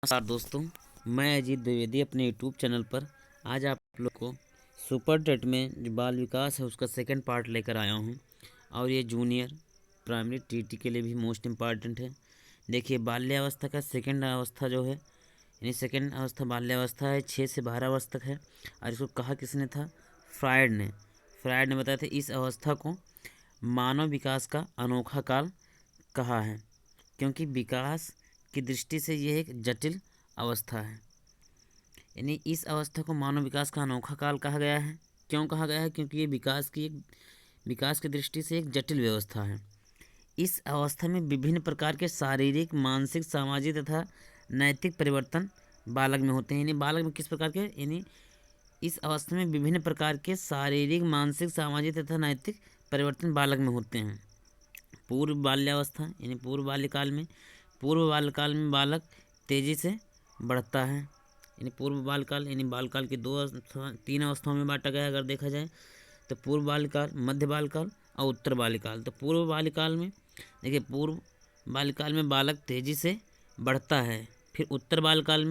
नमस्कार दोस्तों, मैं अजीत द्विवेदी अपने यूट्यूब चैनल पर आज आप लोग को सुपर टेट में जो बाल विकास है उसका सेकंड पार्ट लेकर आया हूं। और ये जूनियर प्राइमरी टीटी के लिए भी मोस्ट इम्पॉर्टेंट है। देखिए, बाल्यावस्था का सेकंड अवस्था जो है, यानी सेकंड अवस्था बाल्यावस्था है, 6 से 12 वर्ष तक है। और इसको कहा किसने था? फ्रायड ने बताया था। इस अवस्था को मानव विकास का अनोखा काल कहा है, क्योंकि विकास की दृष्टि से यह एक जटिल अवस्था है। यानी इस अवस्था को मानव विकास का अनोखा काल कहा गया है। क्यों कहा गया है? क्योंकि ये विकास की दृष्टि से एक जटिल व्यवस्था है। इस अवस्था में विभिन्न प्रकार के शारीरिक, मानसिक, सामाजिक तथा नैतिक परिवर्तन बालक में होते हैं। यानी बालक में किस प्रकार के, यानी इस अवस्था में विभिन्न प्रकार के शारीरिक, मानसिक, सामाजिक तथा नैतिक परिवर्तन बालक में होते हैं। पूर्व बाल्यावस्था यानी पूर्व बाल्यकाल में बालक तेजी से बढ़ता है। यानी पूर्व बालकाल यानी बालकाल की तीन अवस्थाओं में बांटा गया है। अगर देखा जाए तो पूर्व बाल्यकाल, मध्य बाल्यकाल और उत्तर बाल्यकाल। तो पूर्व बाल्यकाल में देखिए, पूर्व बाल्यकाल में बालक तेजी से बढ़ता है। फिर उत्तर बाल्यकाल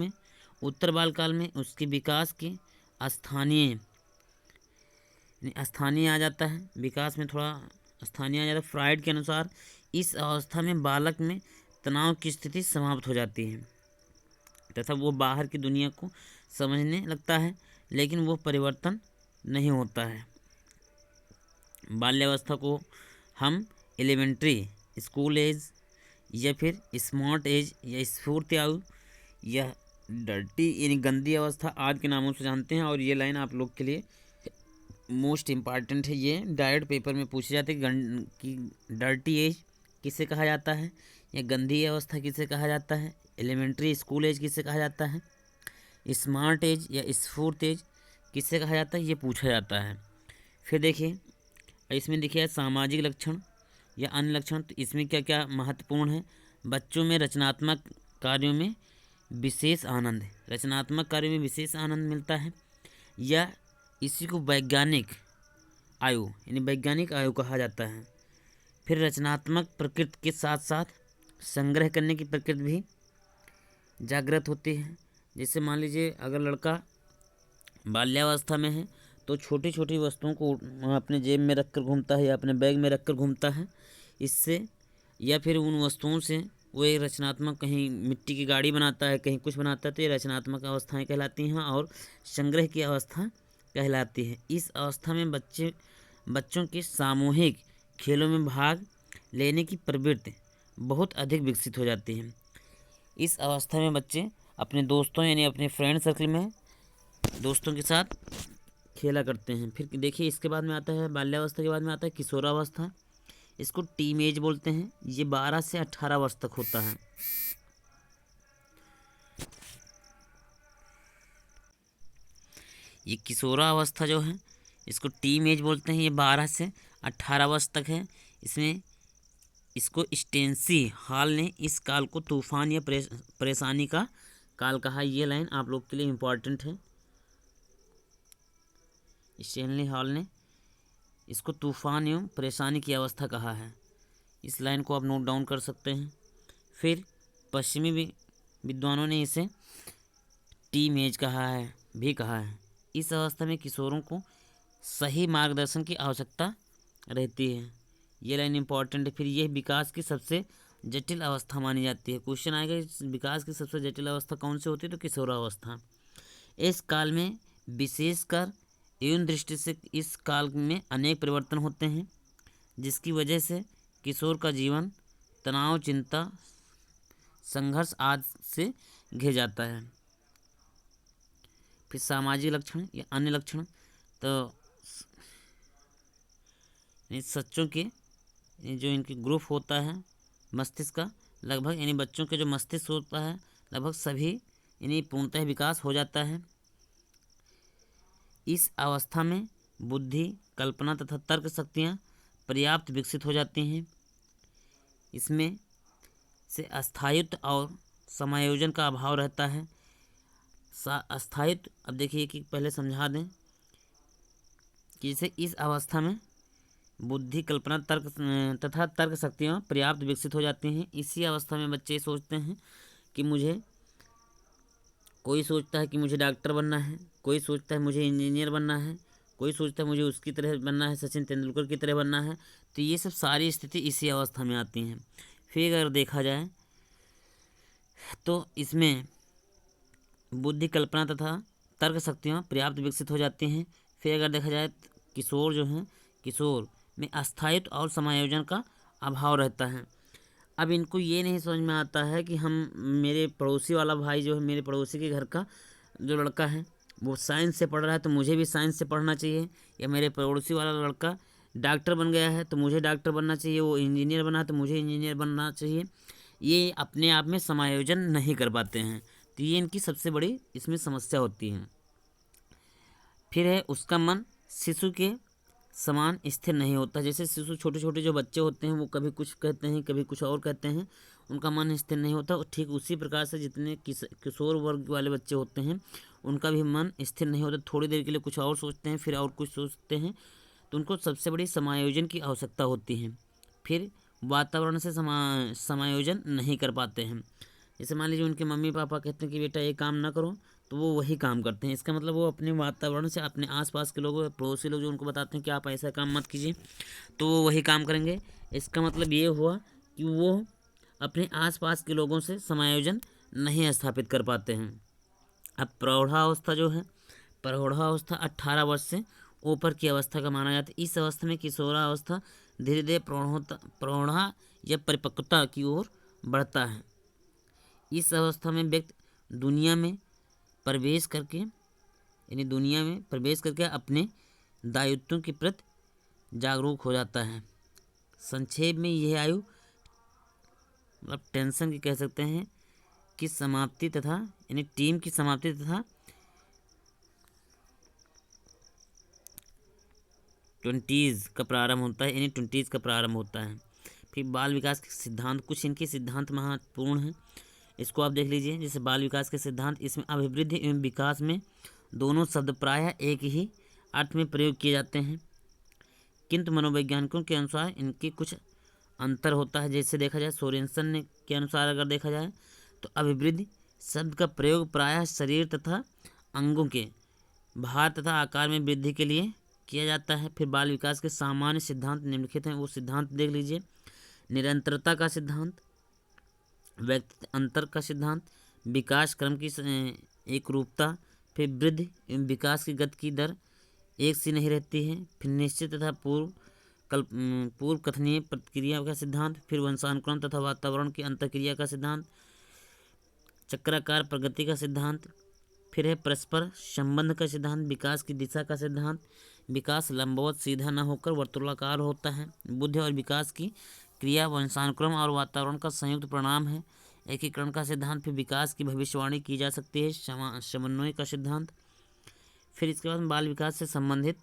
में उसके विकास की स्थानीय आ जाता है। विकास में थोड़ा स्थानीय आ जाता है। फ्रायड के अनुसार इस अवस्था में बालक में तनाव की स्थिति समाप्त हो जाती है तथा वो बाहर की दुनिया को समझने लगता है, लेकिन वो परिवर्तन नहीं होता है। बाल्यावस्था को हम एलिमेंट्री स्कूल एज या फिर स्मार्ट एज या स्फूर्ति आयु या डर्टी यानी गंदी अवस्था आदि के नामों से जानते हैं। और ये लाइन आप लोग के लिए मोस्ट इम्पॉर्टेंट है। ये डायरेक्ट पेपर में पूछे जाते हैं कि डर्टी एज किसे कहा जाता है, या गंदी अवस्था किसे कहा जाता है, एलिमेंट्री स्कूल एज किसे कहा जाता है, स्मार्ट एज या स्फूर्त एज किसे कहा जाता है, ये पूछा जाता है। फिर देखिए, इसमें देखिए सामाजिक लक्षण या अन्य लक्षण। तो इसमें क्या क्या महत्वपूर्ण है? बच्चों में रचनात्मक कार्यों में विशेष आनंद मिलता है, या इसी को वैज्ञानिक आयु कहा जाता है। फिर रचनात्मक प्रकृति के साथ साथ संग्रह करने की प्रकृति भी जागृत होती है। जैसे मान लीजिए, अगर लड़का बाल्यावस्था में है तो छोटी छोटी वस्तुओं को अपने जेब में रख कर घूमता है या अपने बैग में रख कर घूमता है। इससे या फिर उन वस्तुओं से वो एक रचनात्मक, कहीं मिट्टी की गाड़ी बनाता है, कहीं कुछ बनाता है। तो ये रचनात्मक अवस्थाएं कहलाती हैं और संग्रह की अवस्था कहलाती है। इस अवस्था में बच्चों की सामूहिक खेलों में भाग लेने की प्रवृत्ति बहुत अधिक विकसित हो जाती है। इस अवस्था में बच्चे अपने दोस्तों यानी अपने फ्रेंड सर्कल में दोस्तों के साथ खेला करते हैं। फिर देखिए, इसके बाद में आता है बाल्यावस्था के बाद में आता है किशोरावस्था। इसको टीन एज बोलते हैं। ये 12 से 18 वर्ष तक होता है। ये किशोरावस्था जो है, इसको टीन एज बोलते हैं। ये 12 से 18 वर्ष तक है। इसको स्टेंसी हॉल ने इस काल को तूफान या परेशानी का काल कहा। ये लाइन आप लोग के लिए इम्पॉर्टेंट है। स्टेनली हॉल ने इसको तूफान एवं परेशानी की अवस्था कहा है। इस लाइन को आप नोट डाउन कर सकते हैं। फिर पश्चिमी विद्वानों ने इसे टीन एज कहा है। इस अवस्था में किशोरों को सही मार्गदर्शन की आवश्यकता रहती है। ये लाइन इम्पॉर्टेंट है। फिर यह विकास की सबसे जटिल अवस्था मानी जाती है। क्वेश्चन आएगा, विकास की सबसे जटिल अवस्था कौन सी होती है? तो किशोरावस्था। इस काल में विशेषकर एवं दृष्टि से इस काल में अनेक परिवर्तन होते हैं, जिसकी वजह से किशोर का जीवन तनाव, चिंता, संघर्ष आदि से घिर जाता है। फिर सामाजिक लक्षण या अन्य लक्षण। तो बच्चों के जो इनके ग्रुप होता है मस्तिष्क का, लगभग यानी बच्चों के जो मस्तिष्क होता है लगभग सभी यानी पूर्णतः विकास हो जाता है। इस अवस्था में बुद्धि, कल्पना तथा तर्क शक्तियाँ पर्याप्त विकसित हो जाती हैं। इसमें से स्थायित्व और समायोजन का अभाव रहता है। स्थायित्व, अब देखिए कि पहले समझा दें कि जैसे इस अवस्था में बुद्धि, कल्पना, तर्क शक्तियाँ पर्याप्त विकसित हो जाती हैं। इसी अवस्था में बच्चे सोचते हैं कि मुझे कोई सोचता है कि मुझे डॉक्टर बनना है, कोई सोचता है मुझे इंजीनियर बनना है, कोई सोचता है मुझे उसकी तरह बनना है, सचिन तेंदुलकर की तरह बनना है। तो ये सब सारी स्थिति इसी अवस्था में आती हैं। फिर अगर देखा जाए तो इसमें बुद्धि, कल्पना तथा तर्क शक्तियाँ पर्याप्त विकसित हो जाती हैं। फिर अगर देखा जाए किशोर जो हैं, किशोर में अस्थायित्व और समायोजन का अभाव रहता है। अब इनको ये नहीं समझ में आता है कि हम, मेरे पड़ोसी वाला भाई जो है, मेरे पड़ोसी के घर का जो लड़का है वो साइंस से पढ़ रहा है तो मुझे भी साइंस से पढ़ना चाहिए, या मेरे पड़ोसी वाला लड़का डॉक्टर बन गया है तो मुझे डॉक्टर बनना चाहिए, वो इंजीनियर बना है तो मुझे इंजीनियर बनना चाहिए। ये अपने आप में समायोजन नहीं कर पाते हैं। तो ये इनकी सबसे बड़ी इसमें समस्या होती है। फिर है उसका मन शिशु के समान स्थिर नहीं होता। जैसे शिशु, छोटे छोटे जो बच्चे होते हैं वो कभी कुछ कहते हैं, कभी कुछ और कहते हैं, उनका मन स्थिर नहीं होता। और ठीक उसी प्रकार से जितने किशोर वर्ग वाले बच्चे होते हैं उनका भी मन स्थिर नहीं होता। थोड़ी देर के लिए कुछ और सोचते हैं, फिर और कुछ सोचते हैं। तो उनको सबसे बड़ी समायोजन की आवश्यकता होती है। फिर वातावरण से समायोजन नहीं कर पाते हैं। जैसे मान लीजिए उनके मम्मी पापा कहते हैं कि बेटा ये काम ना करो, तो वो वही काम करते हैं। इसका मतलब वो अपने वातावरण से, अपने आसपास के लोगों, पड़ोसी लोग जो उनको बताते हैं कि आप ऐसा काम मत कीजिए, तो वो वही काम करेंगे। इसका मतलब ये हुआ कि वो अपने आसपास के लोगों से समायोजन नहीं स्थापित कर पाते हैं। अब प्रौढ़ावस्था जो है, प्रौढ़ावस्था 18 वर्ष से ऊपर की अवस्था का माना जाता है। इस अवस्था में किशोरावस्था धीरे धीरे प्रौढ़ा या परिपक्वता की ओर बढ़ता है। इस अवस्था में व्यक्ति दुनिया में प्रवेश करके, यानी दुनिया में प्रवेश करके अपने दायित्वों के प्रति जागरूक हो जाता है। संक्षेप में यह आयु मतलब टेंशन की कह सकते हैं की समाप्ति तथा, यानी टीम की समाप्ति तथा 20s का प्रारंभ होता है, यानी 20s का प्रारंभ होता है। फिर बाल विकास के सिद्धांत, कुछ इनके सिद्धांत महत्वपूर्ण हैं, इसको आप देख लीजिए। जैसे बाल विकास के सिद्धांत, इसमें अभिवृद्धि एवं विकास में दोनों शब्द प्रायः एक ही अर्थ में प्रयोग किए जाते हैं, किंतु मनोवैज्ञानिकों के अनुसार इनके कुछ अंतर होता है। जैसे देखा जाए सोरेनसन ने के अनुसार अगर देखा जाए तो अभिवृद्धि शब्द का प्रयोग प्रायः शरीर तथा अंगों के भार तथा आकार में वृद्धि के लिए किया जाता है। फिर बाल विकास के सामान्य सिद्धांत निम्नलिखित हैं, वो सिद्धांत देख लीजिए। निरंतरता का सिद्धांत, व्यक्ति अंतर का सिद्धांत, विकास क्रम की एक रूपता, फिर वृद्धि एवं विकास की गति की दर एक सी नहीं रहती है, फिर निश्चित तथा पूर्व कथनीय प्रतिक्रिया का सिद्धांत, फिर वंशानुक्रम तथा वातावरण की अंतःक्रिया का सिद्धांत, चक्राकार प्रगति का सिद्धांत, फिर है परस्पर संबंध का सिद्धांत, विकास की दिशा का सिद्धांत, विकास लंबवत सीधा न होकर वर्तुलाकार होता है, बुद्धि और विकास की क्रिया वंशानुक्रम और वातावरण का संयुक्त परिणाम है, एकीकरण का सिद्धांत, फिर विकास की भविष्यवाणी की जा सकती है, समन्वय का सिद्धांत। फिर इसके बाद बाल विकास से संबंधित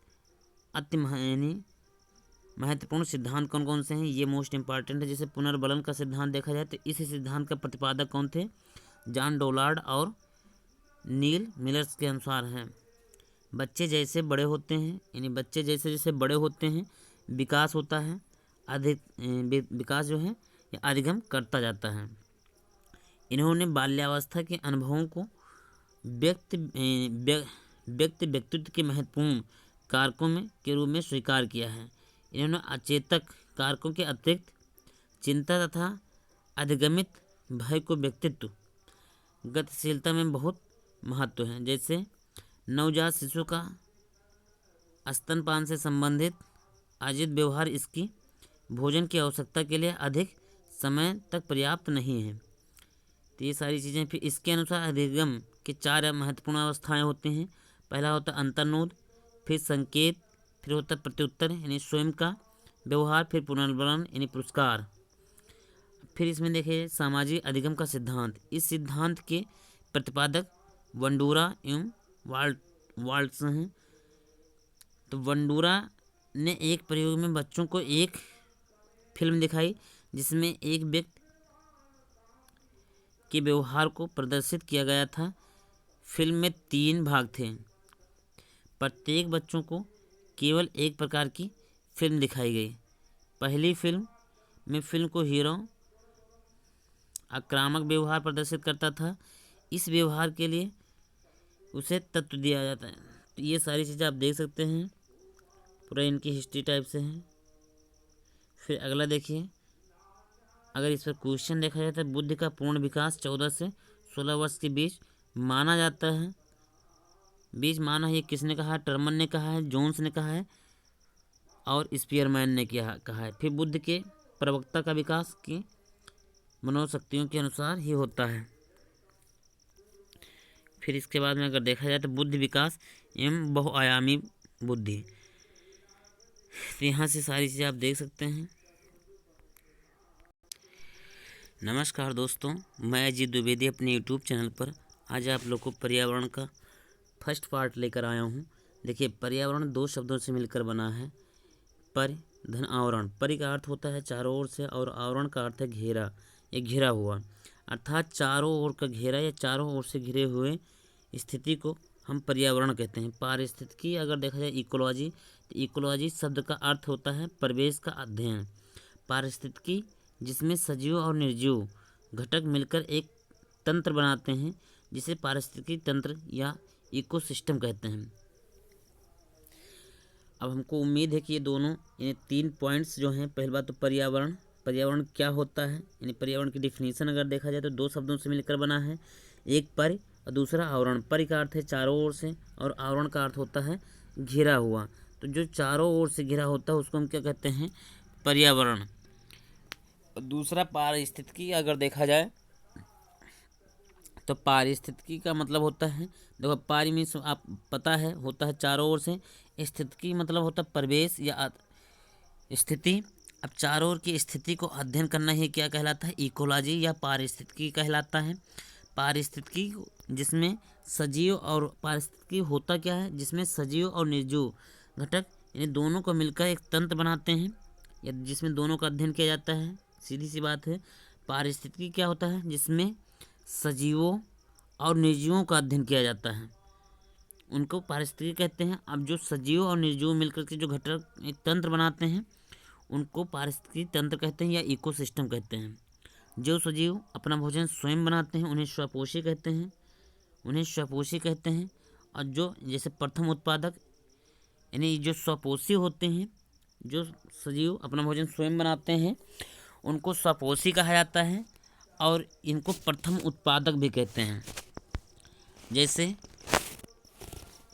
अति महत्वपूर्ण सिद्धांत कौन कौन से हैं, ये मोस्ट इंपॉर्टेंट है। जैसे पुनर्बलन का सिद्धांत देखा जाए तो इस सिद्धांत का प्रतिपादक कौन थे, जॉन डोलार्ड और नील मिलर्स के अनुसार हैं। बच्चे जैसे बड़े होते हैं, यानी बच्चे जैसे जैसे बड़े होते हैं विकास होता है, अधिक विकास जो है ये अधिगम करता जाता है। इन्होंने बाल्यावस्था के अनुभवों को व्यक्तित्व के महत्वपूर्ण कारकों में के रूप में स्वीकार किया है। इन्होंने अचेतक कारकों के अतिरिक्त चिंता तथा अधिगमित भय को व्यक्तित्व गतिशीलता में बहुत महत्व है। जैसे नवजात शिशु का स्तनपान से संबंधित अजित व्यवहार इसकी भोजन की आवश्यकता के लिए अधिक समय तक पर्याप्त नहीं है। तो ये सारी चीज़ें। फिर इसके अनुसार अधिगम के 4 महत्वपूर्ण अवस्थाएं होती हैं। पहला होता है अंतर्नोद, फिर संकेत, फिर होता है प्रत्युत्तर यानी स्वयं का व्यवहार, फिर पुनर्बलन यानी पुरस्कार। फिर इसमें देखिए सामाजिक अधिगम का सिद्धांत, इस सिद्धांत के प्रतिपादक वंडूरा एवं वाल्ट्स हैं। तो वंडूरा ने एक प्रयोग में बच्चों को एक फिल्म दिखाई जिसमें एक व्यक्ति के व्यवहार को प्रदर्शित किया गया था। फिल्म में 3 भाग थे, प्रत्येक बच्चों को केवल एक प्रकार की फिल्म दिखाई गई। पहली फिल्म में फिल्म को हीरो आक्रामक व्यवहार प्रदर्शित करता था। इस व्यवहार के लिए उसे तत्व दिया जाता है। तो ये सारी चीज़ें आप देख सकते हैं, पूरा इनकी हिस्ट्री टाइप से है। फिर अगला देखिए, अगर इस पर क्वेश्चन देखा जाए तो बुद्ध का पूर्ण विकास 14 से 16 वर्ष के बीच माना जाता है। बीच माना है, ये किसने कहा है? टर्मन ने कहा है, जोन्स ने कहा है और स्पीयरमैन ने कहा है। फिर बुद्ध के प्रवक्ता का विकास की मनोशक्तियों के अनुसार ही होता है। फिर इसके बाद में अगर देखा जाए तो बुद्ध विकास एवं बहुआयामी बुद्धि, तो यहाँ से सारी चीज़ें आप देख सकते हैं। नमस्कार दोस्तों, मैं अजीत द्विवेदी अपने यूट्यूब चैनल पर आज आप लोग को पर्यावरण का फर्स्ट पार्ट लेकर आया हूँ। देखिए, पर्यावरण दो शब्दों से मिलकर बना है, पर धन आवरण। परि का अर्थ होता है चारों ओर से और आवरण का अर्थ है घेरा या घिरा हुआ, अर्थात चारों ओर का घेरा या चारों ओर से घिरे हुए स्थिति को हम पर्यावरण कहते हैं। पारिस्थितिकी अगर देखा जाए इकोलॉजी, तो इकोलॉजी शब्द का अर्थ होता है परिवेश का अध्ययन। पारिस्थितिकी जिसमें सजीव और निर्जीव घटक मिलकर एक तंत्र बनाते हैं, जिसे पारिस्थितिकी तंत्र या इकोसिस्टम कहते हैं। अब हमको उम्मीद है कि ये दोनों ये 3 पॉइंट्स जो हैं, पहली बात तो पर्यावरण, पर्यावरण क्या होता है, यानी पर्यावरण की डिफिनीशन अगर देखा जाए तो दो शब्दों से मिलकर बना है, एक परि और दूसरा आवरण। परि का अर्थ है चारों ओर से और आवरण का अर्थ होता है घिरा हुआ। तो जो चारों ओर से घिरा होता है उसको हम क्या कहते हैं? पर्यावरण। दूसरा पारिस्थितिकी अगर देखा जाए तो पारिस्थितिकी का मतलब होता है, देखो पारि मीन्स आप पता है होता है चारों ओर से, स्थितिकी मतलब होता है परिवेश या स्थिति। अब चारों ओर की स्थिति को अध्ययन करना ही क्या कहलाता है? इकोलॉजी या पारिस्थितिकी कहलाता है। पारिस्थितिकी जिसमें सजीव और पारिस्थितिकी होता क्या है? जिसमें सजीव और निर्जीव घटक यानी दोनों को मिलकर एक तंत्र बनाते हैं, या जिसमें दोनों का अध्ययन किया जाता है। सीधी सी बात है। पारिस्थितिकी क्या होता है? जिसमें सजीवों और निर्जीवों का अध्ययन किया जाता है, उनको पारिस्थितिकी कहते हैं। अब जो सजीव और निर्जीव मिलकर के जो घटक एक तंत्र बनाते हैं उनको पारिस्थितिकी तंत्र कहते हैं या इकोसिस्टम कहते हैं। जो सजीव अपना भोजन स्वयं बनाते हैं उन्हें स्वपोषी कहते हैं, और जो जैसे प्रथम उत्पादक यानी जो स्वपोषी होते हैं, जो सजीव अपना भोजन स्वयं बनाते हैं उनको स्वपोषी कहा जाता है, और इनको प्रथम उत्पादक भी कहते हैं। जैसे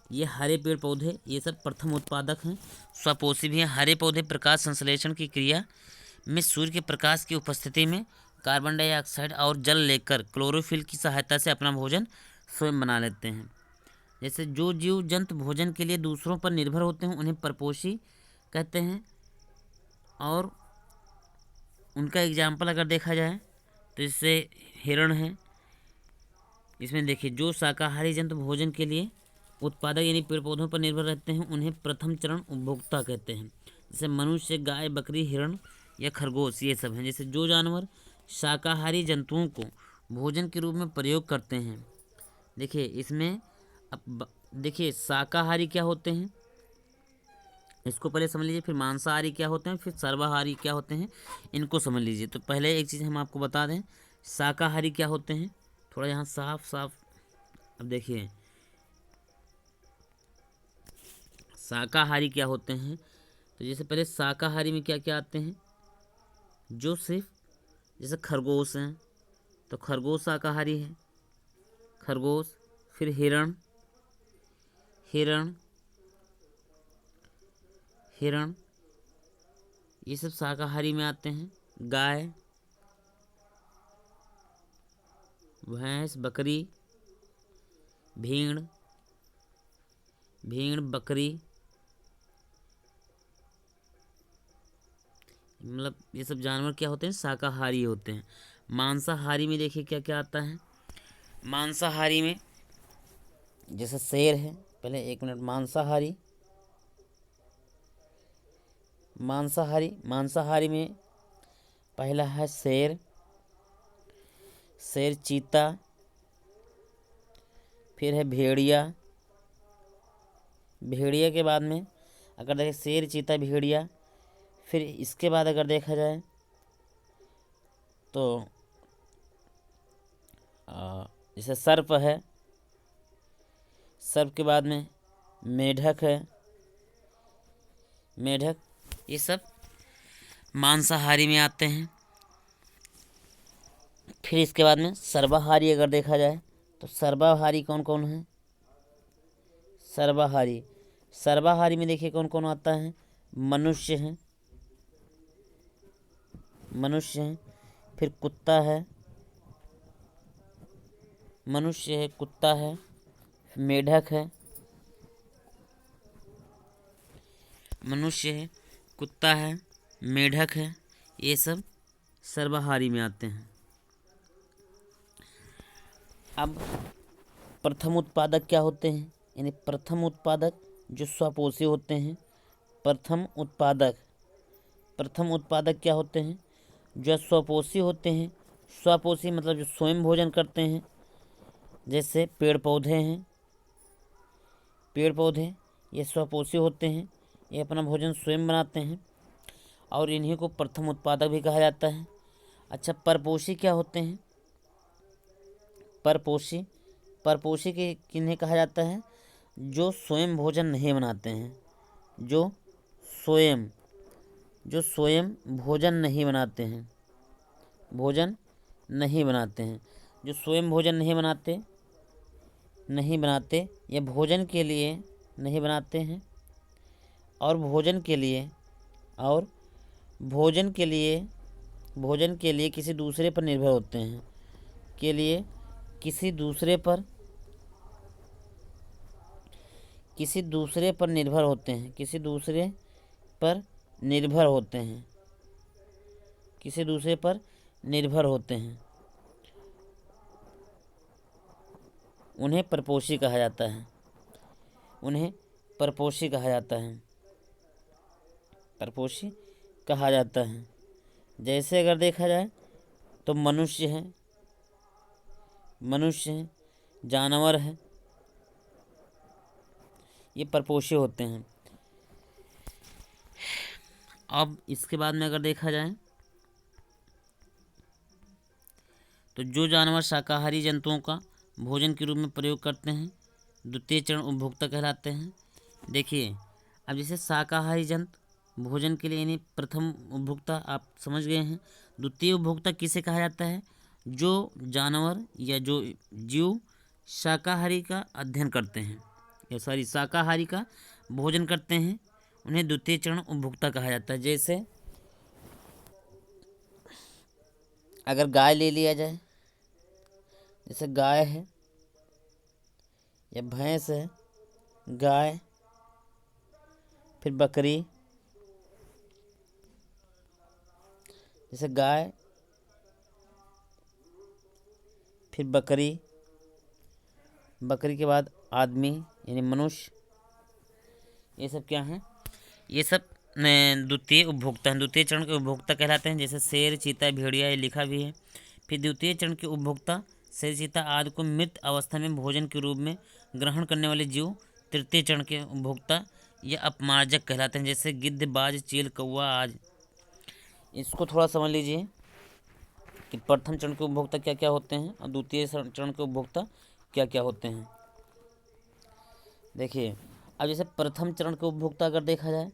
ये हरे पेड़ पौधे, ये सब प्रथम उत्पादक हैं, स्वपोषी भी हैं। हरे पौधे प्रकाश संश्लेषण की क्रिया में सूर्य के प्रकाश की उपस्थिति में कार्बन डाइऑक्साइड और जल लेकर क्लोरोफिल की सहायता से अपना भोजन स्वयं बना लेते हैं। जैसे जो जीव जंतु भोजन के लिए दूसरों पर निर्भर होते हैं उन्हें परपोषी कहते हैं। और उनका एग्जाम्पल अगर देखा जाए तो इससे हिरण है। इसमें देखिए, जो शाकाहारी जंतु भोजन के लिए उत्पादक यानी पेड़ पौधों पर निर्भर रहते हैं उन्हें प्रथम चरण उपभोक्ता कहते हैं। जैसे मनुष्य, गाय, बकरी, हिरण या खरगोश, ये सब हैं। जैसे जो जानवर शाकाहारी जंतुओं को भोजन के रूप में प्रयोग करते हैं। देखिए इसमें अब देखिए शाकाहारी क्या होते हैं, इसको पहले समझ लीजिए, फिर मांसाहारी क्या होते हैं, फिर सर्वाहारी क्या होते हैं, इनको समझ लीजिए। तो पहले एक चीज़ हम आपको बता दें, शाकाहारी क्या होते हैं। थोड़ा यहाँ साफ साफ अब देखिए, शाकाहारी क्या होते हैं। तो जैसे पहले शाकाहारी में क्या क्या आते हैं, जो सिर्फ जैसे खरगोश हैं तो खरगोश शाकाहारी है, खरगोश। फिर हिरण, ये सब शाकाहारी में आते हैं। गाय, भैंस, बकरी, भेड़, बकरी, मतलब ये सब जानवर क्या होते हैं? शाकाहारी होते हैं। मांसाहारी में देखिए क्या क्या आता है। मांसाहारी में जैसे शेर है, पहले एक मिनट, मांसाहारी में पहला है शेर, चीता, फिर है भेड़िया। के बाद में अगर देखें शेर, चीता, भेड़िया, फिर इसके बाद अगर देखा जाए तो जैसे सर्प है, सर्प के बाद में मेढक है, मेढक, ये सब मांसाहारी में आते हैं। फिर इसके बाद में सर्वाहारी अगर देखा जाए तो सर्वाहारी कौन कौन है? सर्वाहारी, सर्वाहारी में देखिए कौन कौन आता है? मनुष्य है, मनुष्य है, फिर कुत्ता है, मनुष्य है, कुत्ता है, मेढक है, मनुष्य है, कुत्ता है, मेढक है, ये सब सर्वाहारी में आते हैं। अब प्रथम उत्पादक क्या होते हैं? यानी प्रथम उत्पादक जो स्वपोषी होते हैं। प्रथम उत्पादक, प्रथम उत्पादक क्या होते हैं? जो स्वपोषी होते हैं। स्वपोषी मतलब जो स्वयं भोजन करते हैं। जैसे पेड़ पौधे हैं, पेड़ पौधे ये स्वपोषी होते हैं, ये अपना भोजन स्वयं बनाते हैं और इन्हीं को प्रथम उत्पादक भी कहा जाता है। अच्छा, परपोषी क्या होते हैं? परपोषी, परपोषी के किन्हें कहा जाता है? जो स्वयं भोजन नहीं बनाते हैं, जो स्वयं, जो स्वयं भोजन नहीं बनाते हैं, भोजन नहीं बनाते हैं, जो स्वयं भोजन नहीं बनाते, नहीं बनाते, ये भोजन के लिए नहीं बनाते हैं और भोजन के लिए, और भोजन के लिए, भोजन के लिए किसी दूसरे पर निर्भर होते हैं, के लिए किसी दूसरे पर, किसी दूसरे पर निर्भर होते हैं, किसी दूसरे पर निर्भर होते हैं, किसी दूसरे पर निर्भर होते हैं, उन्हें परपोषी कहा जाता है, उन्हें परपोषी कहा जाता है, परपोषी कहा जाता है। जैसे अगर देखा जाए तो मनुष्य है, मनुष्य है, जानवर है, ये परपोषी होते हैं। अब इसके बाद में अगर देखा जाए तो जो जानवर शाकाहारी जंतुओं का भोजन के रूप में प्रयोग करते हैं द्वितीय चरण उपभोक्ता कहलाते हैं। देखिए, अब जैसे शाकाहारी जंतु भोजन के लिए यानी प्रथम उपभोक्ता आप समझ गए हैं। द्वितीय उपभोक्ता किसे कहा जाता है? जो जानवर या जो जीव शाकाहारी का अध्ययन करते हैं या सॉरी शाकाहारी का भोजन करते हैं, उन्हें द्वितीय चरण उपभोक्ता कहा जाता है। जैसे अगर गाय ले लिया जाए, जैसे गाय है या भैंस है, गाय, फिर बकरी, जैसे गाय, फिर बकरी, बकरी के बाद आदमी यानी मनुष्य, ये सब क्या हैं? ये सब द्वितीय उपभोक्ता हैं, द्वितीय चरण के उपभोक्ता कहलाते हैं। जैसे शेर, चीता, भेड़िया, ये लिखा भी है। फिर द्वितीय चरण के उपभोक्ता शेर, चीता आदि को मृत अवस्था में भोजन के रूप में ग्रहण करने वाले जीव तृतीय चरण के उपभोक्ता या अपमार्जक कहलाते हैं। जैसे गिद्ध, बाज, चील, कौवा आदि। इसको थोड़ा समझ लीजिए कि प्रथम चरण के उपभोक्ता क्या क्या होते हैं और द्वितीय चरण के उपभोक्ता क्या क्या होते हैं। देखिए, अब जैसे प्रथम चरण के उपभोक्ता अगर देखा जाए,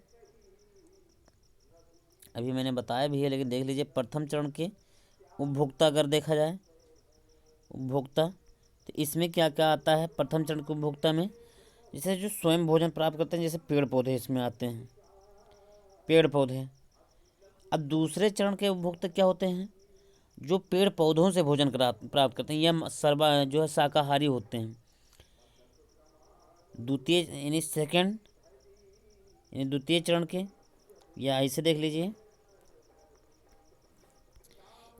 अभी मैंने बताया भी है लेकिन देख लीजिए, प्रथम चरण के उपभोक्ता अगर देखा जाए, उपभोक्ता, तो इसमें क्या क्या आता है? प्रथम चरण के उपभोक्ता में जैसे जो स्वयं भोजन प्राप्त करते हैं, जैसे पेड़ पौधे इसमें आते हैं, पेड़ पौधे। अब दूसरे चरण के उपभोक्ता क्या होते हैं? जो पेड़ पौधों से भोजन प्राप्त करते हैं या सर्वा जो है शाकाहारी होते हैं। द्वितीय यानी सेकंड, यानी द्वितीय चरण के, या ऐसे देख लीजिए,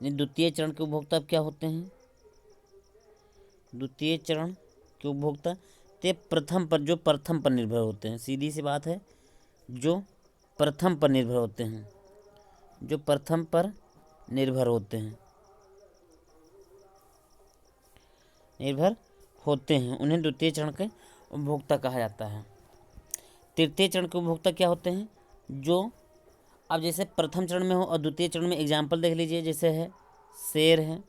यानी द्वितीय चरण के उपभोक्ता क्या होते हैं? द्वितीय चरण के उपभोक्ता ते प्रथम पर, जो प्रथम पर निर्भर होते हैं। सीधी सी बात है, जो प्रथम पर निर्भर होते हैं, जो प्रथम पर निर्भर होते हैं, निर्भर होते हैं, उन्हें द्वितीय चरण के उपभोक्ता कहा जाता है। तृतीय चरण के उपभोक्ता क्या होते हैं? जो अब जैसे प्रथम चरण में हो और द्वितीय चरण में एग्जाम्पल देख लीजिए, जैसे है शेर है,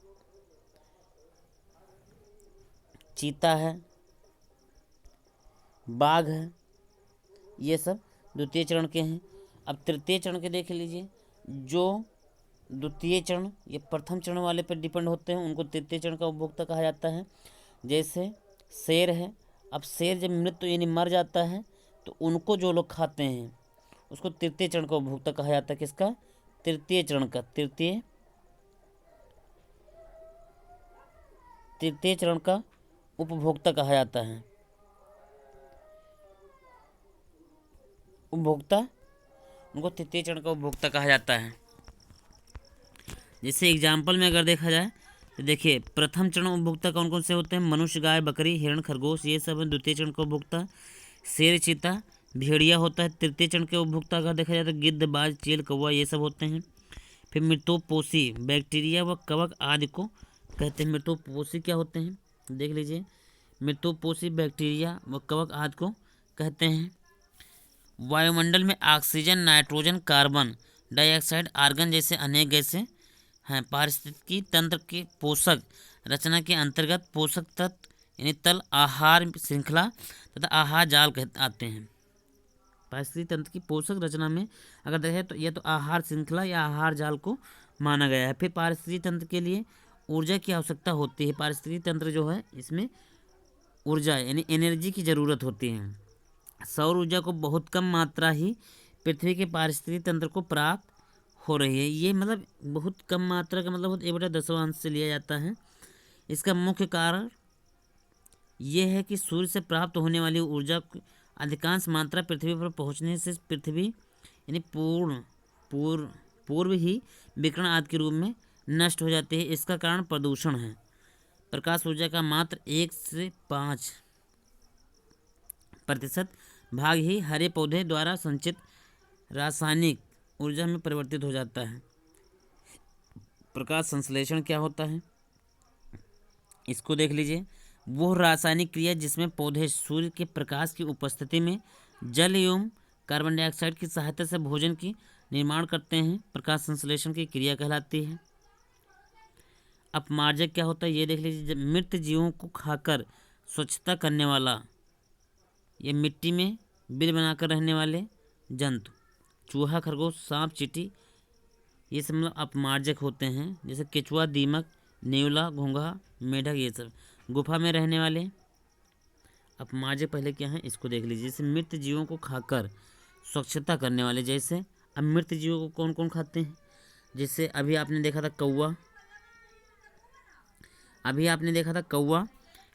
चीता है, बाघ है, ये सब द्वितीय चरण के हैं। अब तृतीय चरण के देख लीजिए, जो द्वितीय चरण ये प्रथम चरण वाले पर डिपेंड होते हैं, उनको तृतीय चरण का उपभोक्ता कहा जाता है। जैसे शेर है, अब शेर जब मृत्यु यानी मर जाता है तो उनको जो लोग खाते हैं उसको तृतीय चरण का उपभोक्ता कहा जाता है। किसका? तृतीय चरण का, तृतीय चरण का उपभोक्ता कहा जाता है। उपभोक्ता, उनको तृतीय चरण का उपभोक्ता कहा जाता है। जैसे एग्जाम्पल में अगर देखा जाए तो देखिए, प्रथम चरण उपभोक्ता कौन कौन से होते हैं? मनुष्य, गाय, बकरी, हिरण, खरगोश, ये सब है द्वितीय चरण का उपभोक्ता। शेर, चीता, भेड़िया होता है तृतीय चरण के उपभोक्ता। अगर देखा जाए तो गिद्ध, बाज, चील, कौवा, ये सब होते हैं। फिर मृतोपोषी बैक्टीरिया व कवक आदि को कहते हैं। मृतोपोषी क्या होते हैं देख लीजिए, मृतोपोषी बैक्टीरिया व कवक आदि को कहते हैं। वायुमंडल में oxygen, nitrogen, carbon dioxide, argon जैसे अनेक गैसें हैं। पारिस्थितिकी तंत्र के पोषक रचना के अंतर्गत पोषक तत्व यानी तल, आहार श्रृंखला तथा आहार जाल आते हैं। पारिस्थितिकी तंत्र की पोषक रचना में अगर देखें तो यह तो आहार श्रृंखला या आहार जाल को माना गया है। फिर पारिस्थितिकी तंत्र के लिए ऊर्जा की आवश्यकता होती है। पारिस्थितिकी तंत्र जो है इसमें ऊर्जा यानी एनर्जी की ज़रूरत होती है। सौर ऊर्जा को बहुत कम मात्रा ही पृथ्वी के पारिस्थितिकी तंत्र को प्राप्त हो रही है। ये मतलब बहुत कम मात्रा का मतलब 1/10 से लिया जाता है। इसका मुख्य कारण ये है कि सूर्य से प्राप्त होने वाली ऊर्जा की अधिकांश मात्रा पृथ्वी पर पहुंचने से पृथ्वी यानी पूर्व ही विकिरण आदि के रूप में नष्ट हो जाती है। इसका कारण प्रदूषण है। प्रकाश ऊर्जा का मात्र 1 से 5% भाग ही हरे पौधे द्वारा संचित रासायनिक ऊर्जा में परिवर्तित हो जाता है। प्रकाश संश्लेषण क्या होता है इसको देख लीजिए। वो रासायनिक क्रिया जिसमें पौधे सूर्य के प्रकाश की उपस्थिति में जल एवं कार्बन डाइऑक्साइड की सहायता से भोजन की निर्माण करते हैं, प्रकाश संश्लेषण की क्रिया कहलाती है। अपमार्जक क्या होता है ये देख लीजिए। जब मृत जीवों को खाकर स्वच्छता करने वाला, ये मिट्टी में बिल बनाकर रहने वाले जंतु, चूहा, खरगोश, सांप, चींटी, ये सब मतलब अपमार्जक होते हैं। जैसे केचुआ, दीमक, नेवला, घोंघा, मेढक, ये सब गुफा में रहने वाले अपमार्जक पहले क्या है इसको देख लीजिए। जैसे मृत जीवों को खाकर स्वच्छता करने वाले, जैसे अब मृत जीवों को कौन कौन खाते हैं? जैसे अभी आपने देखा था कौवा,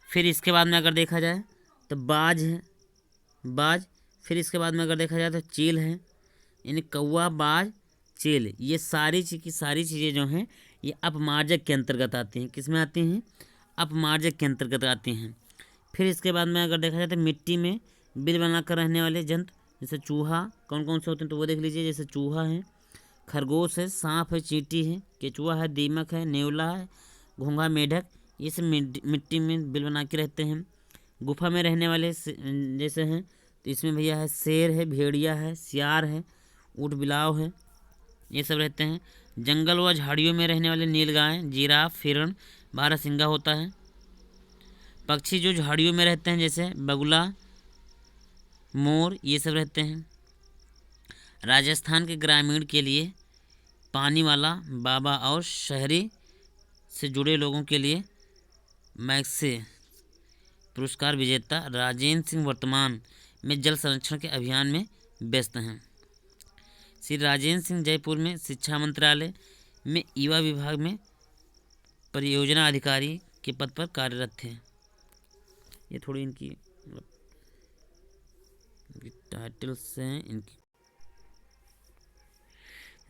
फिर इसके बाद में अगर देखा जाए तो बाज है, फिर इसके बाद में अगर देखा जाए तो चील है। यानी कौवा, बाज, चील, ये सारी चीज़ें जो हैं ये अपमार्जक के अंतर्गत आती हैं। किस में आती हैं? अपमार्जक के अंतर्गत आती हैं। फिर इसके बाद में अगर देखा जाए तो मिट्टी में बिल बनाकर रहने वाले जंतु, जैसे चूहा, कौन कौन से होते हैं तो वो देख लीजिए। जैसे चूहा है, खरगोश है, सांप है, चींटी है, केचुआ है, दीमक है, नेवला है, घोंघा, मेढक, ये सब मिट्टी में बिल बना के रहते हैं। गुफा में रहने वाले जैसे हैं तो इसमें भैया है शेर है, भेड़िया है, सियार है, ऊँट बिलाव है, ये सब रहते हैं। जंगल व झाड़ियों में रहने वाले नीलगाय, जिराफ, हिरण, बारहसिंगा होता है। पक्षी जो झाड़ियों में रहते हैं जैसे बगुला, मोर, ये सब रहते हैं। राजस्थान के ग्रामीण के लिए पानी वाला बाबा और शहरी से जुड़े लोगों के लिए मैग्से पुरस्कार विजेता राजेंद्र सिंह वर्तमान में जल संरक्षण के अभियान में व्यस्त हैं। श्री राजेंद्र सिंह जयपुर में शिक्षा मंत्रालय में युवा विभाग में परियोजना अधिकारी के पद पर कार्यरत थे। ये थोड़ी इनकी टाइटल्स हैं इनकी।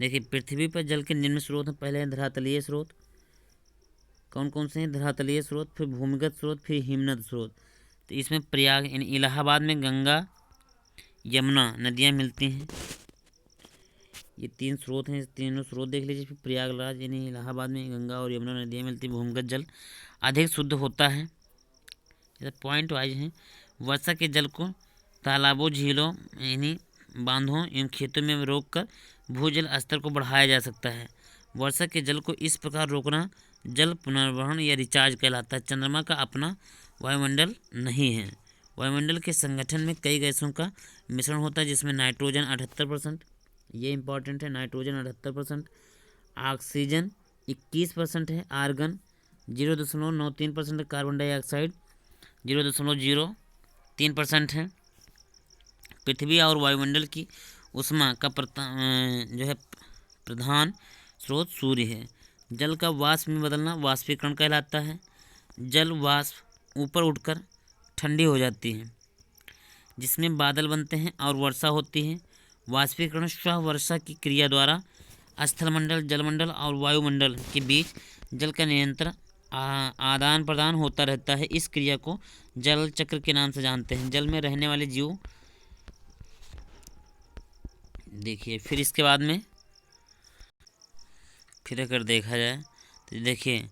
देखिए, पृथ्वी पर जल के निम्न स्रोत हैं। पहले हैं धरातलीय स्रोत। कौन कौन से हैं? धरातलीय स्रोत, फिर भूमिगत स्रोत, फिर हिमनद स्रोत। तो इसमें प्रयाग यानी इलाहाबाद में गंगा, यमुना नदियाँ मिलती हैं। ये 3 स्रोत हैं, तीनों स्रोत देख लीजिए। फिर प्रयागराज यानी इलाहाबाद में गंगा और यमुना नदियाँ मिलती हैं। भूमिगत जल अधिक शुद्ध होता है। ये पॉइंट वाइज हैं। वर्षा के जल को तालाबों, झीलों यानी बांधों एवं खेतों में रोककर भूजल स्तर को बढ़ाया जा सकता है। वर्षा के जल को इस प्रकार रोकना जल पुनर्वहन या रिचार्ज कहलाता है। चंद्रमा का अपना वायुमंडल नहीं है, वायुमंडल के संगठन में कई गैसों का मिश्रण होता है, जिसमें नाइट्रोजन 78%, ये इंपॉर्टेंट है, नाइट्रोजन 78%, ऑक्सीजन 21% है, आर्गन 0.93%, कार्बन डाइऑक्साइड 0.03% है। पृथ्वी और वायुमंडल की उष्मा का जो है प्रधान स्रोत सूर्य है। जल का वाष्प में बदलना वाष्पीकरण कहलाता है। जल वाष्प ऊपर उठकर ठंडी हो जाती है, जिसमें बादल बनते हैं और वर्षा होती है। वाष्पीकरण स्व वर्षा की क्रिया द्वारा स्थलमंडल, जलमंडल और वायुमंडल के बीच जल का निरंतर आदान प्रदान होता रहता है। इस क्रिया को जल चक्र के नाम से जानते हैं। जल में रहने वाले जीव, देखिए फिर इसके बाद में फिर अगर देखा जाए तो देखिए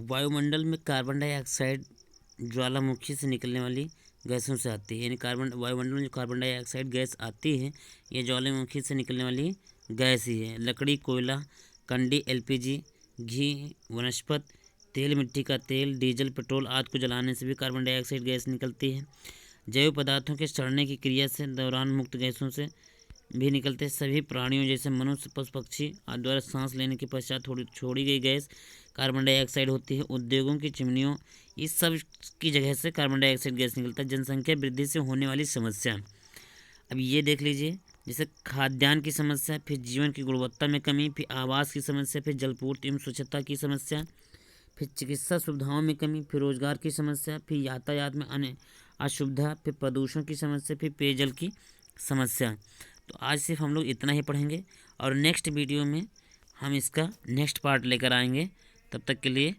वायुमंडल में कार्बन डाइऑक्साइड ज्वालामुखी से निकलने वाली गैसों से आती है। यानी वायुमंडल में जो कार्बन डाइऑक्साइड गैस आती है, ये ज्वालामुखी से निकलने वाली गैस ही है। लकड़ी, कोयला, कंडी, एलपीजी, घी, वनस्पति तेल, मिट्टी का तेल, डीजल, पेट्रोल आदि को जलाने से भी कार्बन डाइऑक्साइड गैस निकलती है। जैव पदार्थों के सड़ने की क्रिया से दौरान मुक्त गैसों से भी निकलते सभी प्राणियों जैसे मनुष्य, पशु पक्षी आदि द्वारा सांस लेने के पश्चात छोड़ी गई गैस कार्बन डाइऑक्साइड होती है। उद्योगों की चिमनियों, इस सब की जगह से कार्बन डाइऑक्साइड गैस निकलता है। जनसंख्या वृद्धि से होने वाली समस्या, अब ये देख लीजिए, जैसे खाद्यान्न की समस्या, फिर जीवन की गुणवत्ता में कमी, फिर आवास की समस्या, फिर जलपूर्ति एवं स्वच्छता की समस्या, फिर चिकित्सा सुविधाओं में कमी, फिर रोजगार की समस्या, फिर यातायात में अन्य असुविधा, फिर प्रदूषण की समस्या, फिर पेयजल की समस्या। तो आज सिर्फ हम लोग इतना ही पढ़ेंगे और नेक्स्ट वीडियो में हम इसका नेक्स्ट पार्ट लेकर आएंगे। तब तक के लिए